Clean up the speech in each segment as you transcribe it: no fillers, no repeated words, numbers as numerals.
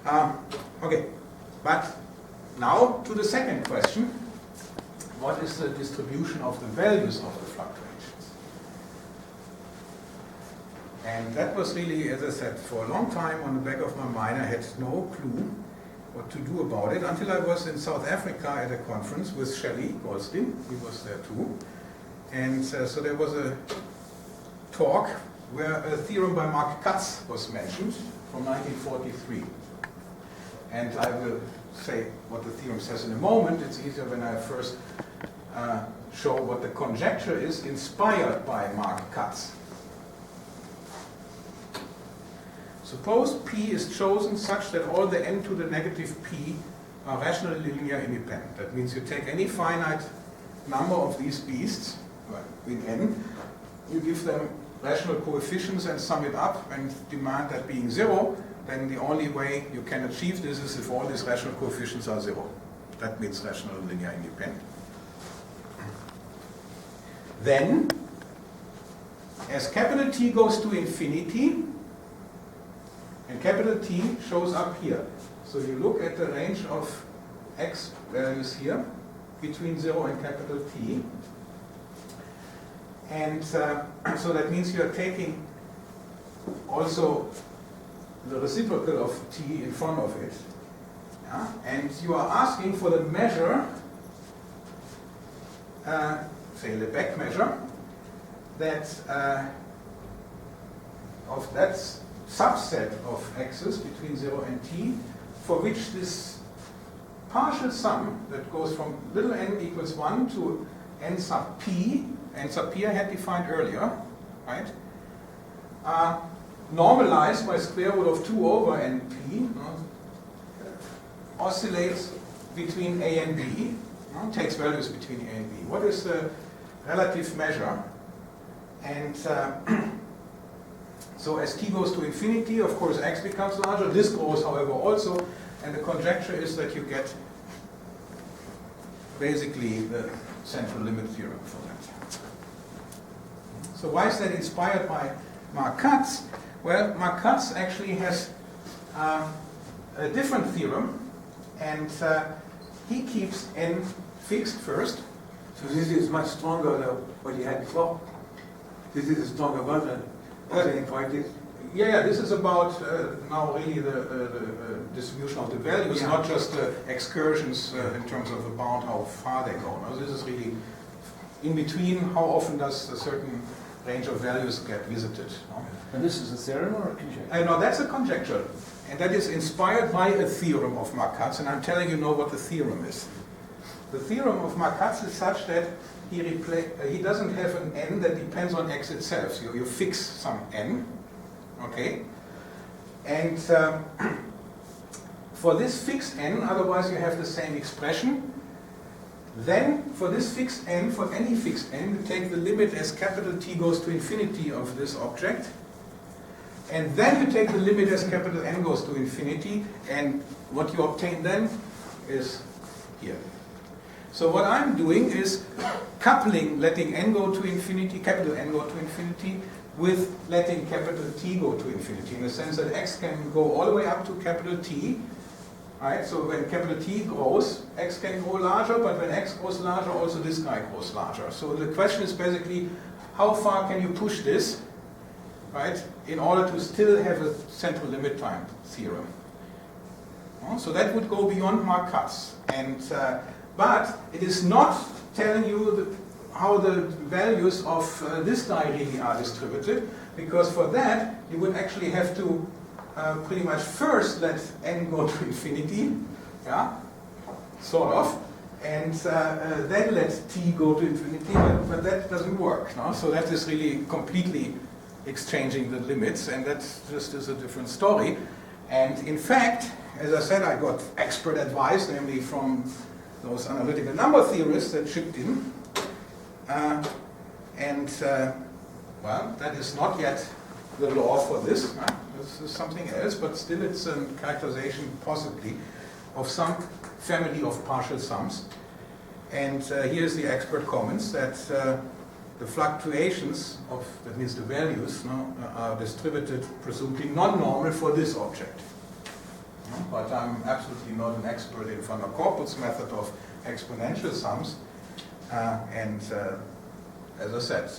Okay, but now to the second question. What is the distribution of the values of the fluctuations? And that was really, as I said, for a long time on the back of my mind. I had no clue what to do about it until I was in South Africa at a conference with Shelley Goldstein. He was there too. And so there was a talk where a theorem by Mark Katz was mentioned from 1943. And I will say what the theorem says in a moment. It's easier when I first show what the conjecture is inspired by Mark Katz. Suppose P is chosen such that all the n to the negative p are rationally linear independent. That means you take any finite number of these beasts, in n, you give them rational coefficients and sum it up and demand that being 0, then the only way you can achieve this is if all these rational coefficients are 0. That means rational linear independent. Then, as capital T goes to infinity, and capital T shows up here. So you look at the range of x values here, between 0 and capital T. And so that means you are taking also the reciprocal of T in front of it. Yeah? And you are asking for the measure, say the back measure, that of that subset of x's between 0 and t, for which this partial sum that goes from little n equals 1 to n sub p, n sub p I had defined earlier, right, normalized by square root of 2 over np, oscillates between a and b, takes values between a and b. What is the relative measure? And so as t goes to infinity, of course x becomes larger. This grows, however, also. And the conjecture is that you get basically the central limit theorem for that. So why is that inspired by Mark Katz? Well, Mark Katz actually has a different theorem, and he keeps n fixed first. So this is much stronger than what you had before? This is a stronger version of the inequalities? Yeah, this is about now really the distribution of the values, not just the excursions in terms of the bound, how far they go. Now, this is really in between, how often does a certain range of values get visited. And this is a theorem or a conjecture? No, that's a conjecture. And that is inspired by a theorem of Mark Katz, and I'm telling you now what the theorem is. The theorem of Mark Katz is such that he doesn't have an n that depends on x itself. So you fix some n, okay? And for this fixed n, otherwise you have the same expression. Then for this fixed n, for any fixed n, you take the limit as capital T goes to infinity of this object. And then you take the limit as capital N goes to infinity, and what you obtain then is here. So what I'm doing is coupling letting n go to infinity, capital N go to infinity, with letting capital T go to infinity, in the sense that x can go all the way up to capital T. Right? So when capital T grows, x can grow larger, but when x grows larger, also this guy grows larger. So the question is basically, how far can you push this, right, in order to still have a central limit time theorem? So that would go beyond Mark Katz. And but it is not telling you how the values of this guy really are distributed, because for that you would actually have to pretty much first let n go to infinity, yeah, sort of, and then let t go to infinity, but that doesn't work. No? So that is really completely exchanging the limits, and that just is a different story. And in fact, as I said, I got expert advice, namely from those analytical number theorists that chipped in. Well, that is not yet the law for this. This is something else, but still it's a characterization, possibly, of some family of partial sums. And here's the expert comments that the fluctuations of, that means the values, are distributed presumably non-normal for this object. but I'm absolutely not an expert in van der Korpel's method of exponential sums. As I said,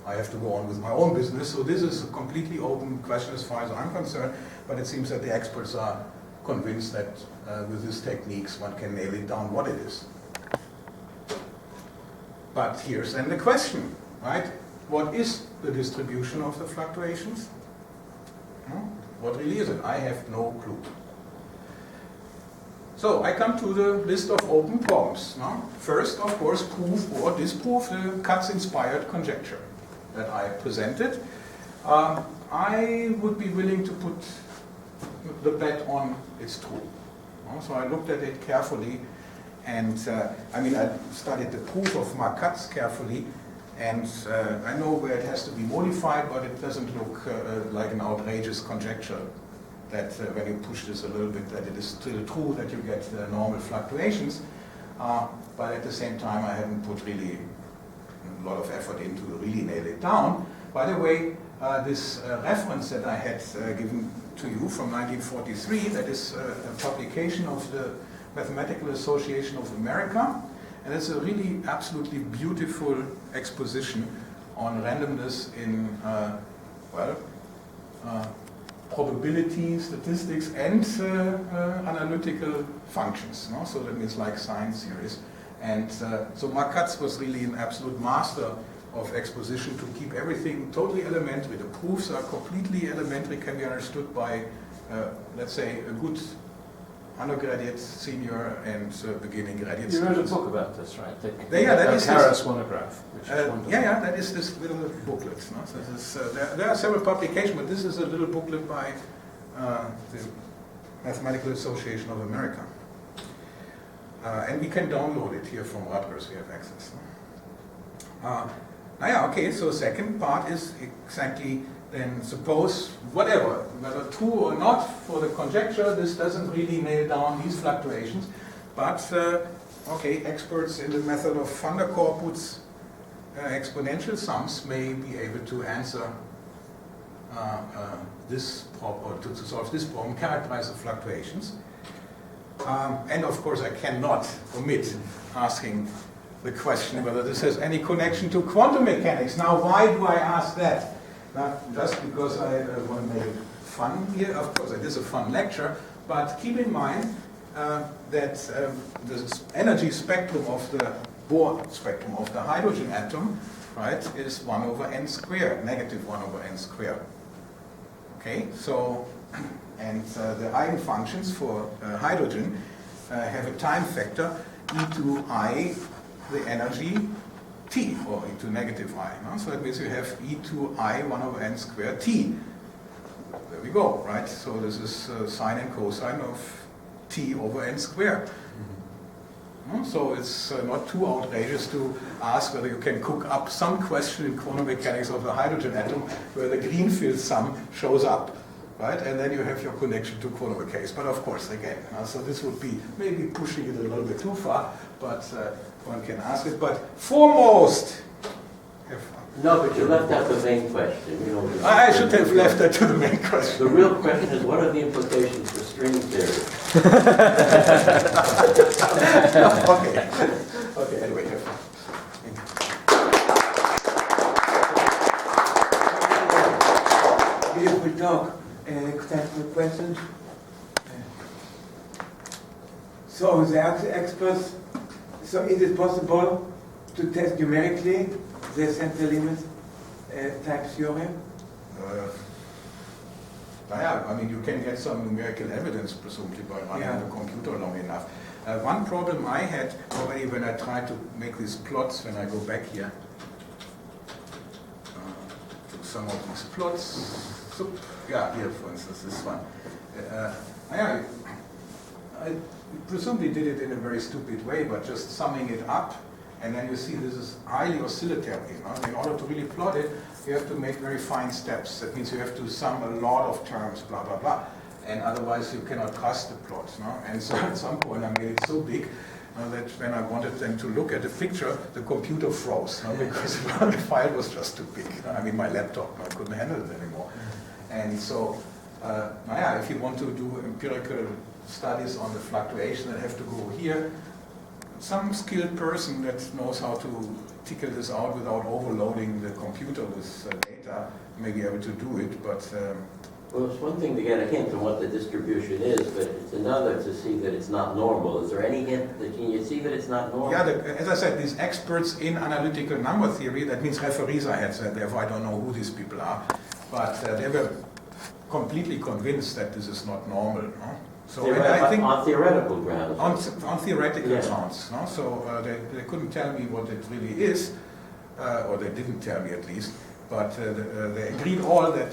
I have to go on with my own business, so this is a completely open question as far as I'm concerned, but it seems that the experts are convinced that with these techniques one can nail it down what it is. But here's then the question, right? What is the distribution of the fluctuations? What really is it? I have no clue. So I come to the list of open problems. First, of course, prove or disprove the Katz-inspired conjecture that I presented. I would be willing to put the bet on it's true. So I looked at it carefully, and I studied the proof of Katz carefully, and I know where it has to be modified, but it doesn't look like an outrageous conjecture that when you push this a little bit, that it is still true that you get normal fluctuations. But at the same time, I haven't put really a lot of effort into really nail it down. By the way, this reference that I had given to you from 1943, that is a publication of the Mathematical Association of America, and it's a really absolutely beautiful exposition on randomness in, probability, statistics, and analytical functions. So that means like sine series. And so Katz was really an absolute master of exposition to keep everything totally elementary. The proofs are completely elementary, can be understood by, let's say, a good undergraduate, senior, and beginning graduate You wrote a students. book about this, right? That is Harris monograph, which is wonderful. that is this little booklet. So this is, there are several publications, but this is a little booklet by the Mathematical Association of America. And we can download it here from Rutgers, we have access. Okay, so second part is exactly then suppose whatever, whether true or not for the conjecture, this doesn't really nail down these fluctuations, but okay, experts in the method of van der Korpel's exponential sums may be able to answer this problem, or to solve this problem, characterize the fluctuations. And of course I cannot omit asking the question whether this has any connection to quantum mechanics. Now why do I ask that? Not just because I want to make it fun here, of course it is a fun lecture, but keep in mind that the energy spectrum of the Bohr spectrum of the hydrogen atom, right, is 1 over n squared, negative 1 over n squared. Okay, so, and the eigenfunctions for hydrogen have a time factor e to I, the energy t, or e to negative I. No? So that means you have e to I 1 over n squared t. There we go, right? So this is sine and cosine of t over n squared. So it's not too outrageous to ask whether you can cook up some question in quantum mechanics of the hydrogen atom where the Greenfield sum shows up, right? And then you have your connection to quantum mechanics. But of course, again, so this would be maybe pushing it a little bit too far, but one can ask it. But foremost, no, but you left out the main question. You know, I should have left that to the main question. The real question is, what are the implications for string theory? Okay, anyway. Beautiful talk. Technical questions? So the experts, so is it possible to test numerically the central limit type theorem? I mean, you can get some numerical evidence, presumably, by running the computer long enough. One problem I had already when I tried to make these plots, when I go back here, to some of these plots. So, here, for instance, this one. I presumably did it in a very stupid way, but just summing it up, and then you see this is highly oscillatory. In order to really plot it, you have to make very fine steps. That means you have to sum a lot of terms, blah, blah, blah. And otherwise you cannot trust the plot. And so at some point I made it so big that when I wanted them to look at the picture, the computer froze, because the file was just too big. I mean, my laptop, I couldn't handle it anymore. And so If you want to do empirical studies on the fluctuation, they have to go here. Some skilled person that knows how to tickle this out without overloading the computer with data may be able to do it, but Well, it's one thing to get a hint on what the distribution is, but it's another to see that it's not normal. Is there any hint that can you see that it's not normal? yeah, as I said, these experts in analytical number theory, that means referees I had said, therefore I don't know who these people are, but they were completely convinced that this is not normal. No? So and I think on theoretical grounds. on theoretical Yeah. grounds. No? So they couldn't tell me what it really is, or they didn't tell me at least. But they agreed all that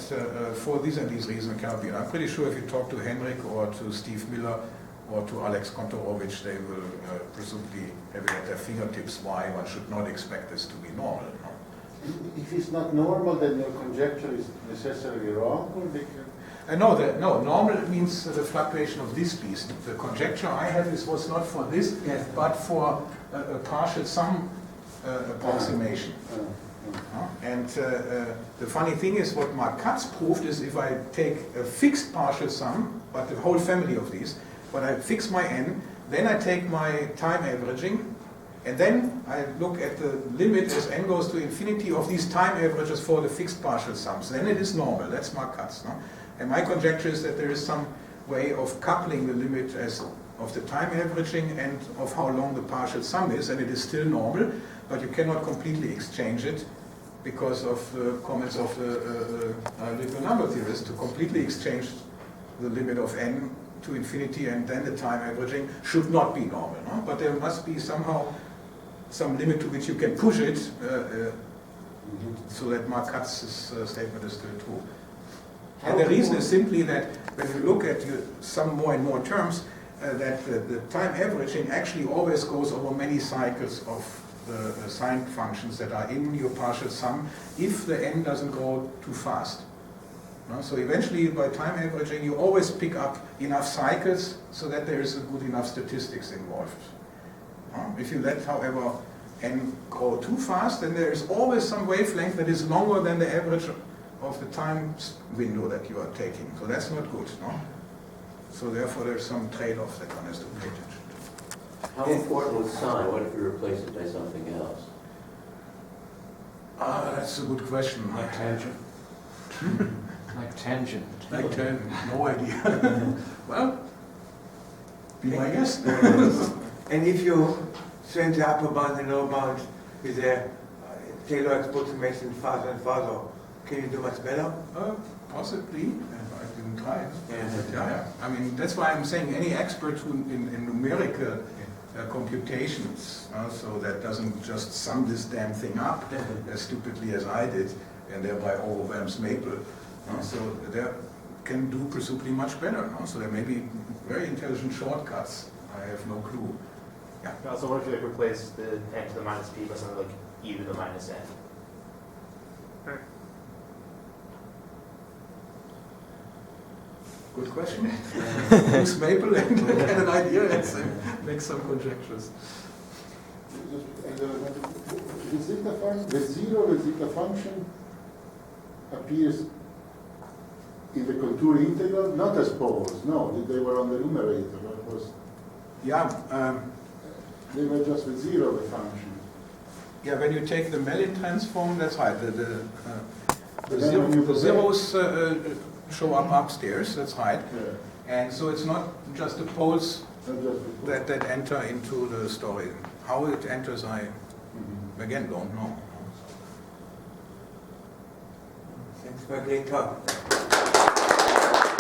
for these and these reasons it cannot be. And I'm pretty sure if you talk to Henrik or to Steve Miller or to Alex Kontorovich, they will presumably have it at their fingertips why one should not expect this to be normal. No? If it's not normal, then your conjecture is necessarily wrong, or they can... No, normal means the fluctuation of this piece. The conjecture I have was not for this, Yes. but for a partial sum approximation. And the funny thing is, what Mark Katz proved is if I take a fixed partial sum, but the whole family of these, but I fix my n, then I take my time averaging, and then I look at the limit as n goes to infinity of these time averages for the fixed partial sums. Then it is normal. That's Mark Katz. No? And my conjecture is that there is some way of coupling the limit of the time averaging and of how long the partial sum is, and it is still normal, but you cannot completely exchange it because of the comments of the analytical number theorists to completely exchange the limit of n to infinity and then the time averaging should not be normal. No? But there must be somehow some limit to which you can push it so that Mark Katz's statement is still true. And the reason is simply that when you look at some more and more terms, that the time averaging actually always goes over many cycles of the sine functions that are in your partial sum if the n doesn't grow too fast. No? So eventually by time averaging you always pick up enough cycles so that there is a good enough statistics involved. If you let, however, n grow too fast, then there is always some wavelength that is longer than the average of the time window that you are taking. So that's not good. No? So therefore there's some trade-off that one has to pay attention to. How important was sine? What if you replace it by something else? That's a good question. Like tangent. Like tangent. Like tangent, no idea. Well, be my guest. And if you change the upper bound and lower bound with a Taylor approximation farther and farther, can you do much better? Possibly. I didn't try it. Yeah. Yeah. I mean, that's why I'm saying any expert who in numerical computations, so that doesn't just sum this damn thing up as stupidly as I did and thereby overwhelms Maple. So they can do presumably much better. No? So there may be very intelligent shortcuts. I have no clue. Yeah. So what if you like replace the n to the minus p by something like e to the minus n? Good question. Use Maple and get an idea and make some conjectures. The zero zeta function appears in the contour integral, not as poles. No, they were on the numerator. It was. Yeah. They were just with zero the function. Yeah, when you take the Mellin transform, that's right. The then when you zeros show up upstairs, that's right. Yeah. And so it's not just the poles Not just the poles. that enter into the story. How it enters, I again don't know. Thanks for a great talk.